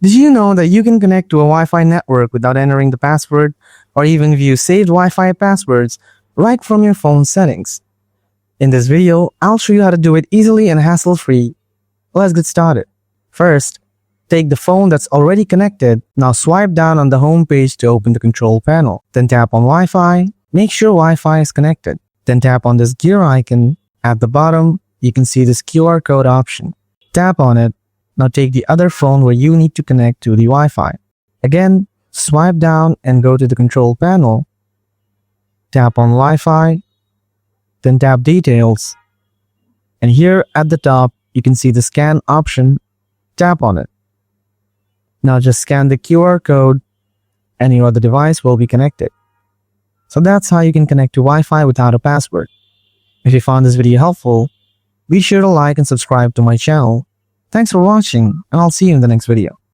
Did you know that you can connect to a Wi-Fi network without entering the password or even view saved Wi-Fi passwords right from your phone settings? In this video, I'll show you how to do it easily and hassle-free. Let's get started. First, take the phone that's already connected. Now swipe down on the home page to open the control panel. Then tap on Wi-Fi. Make sure Wi-Fi is connected. Then tap on this gear icon. At the bottom, you can see this QR code option. Tap on it. Now take the other phone where you need to connect to the Wi-Fi. Again, swipe down and go to the control panel. Tap on Wi-Fi. Then tap Details. And here at the top, you can see the scan option. Tap on it. Now just scan the QR code and your other device will be connected. So that's how you can connect to Wi-Fi without a password. If you found this video helpful, be sure to like and subscribe to my channel. Thanks for watching, and I'll see you in the next video.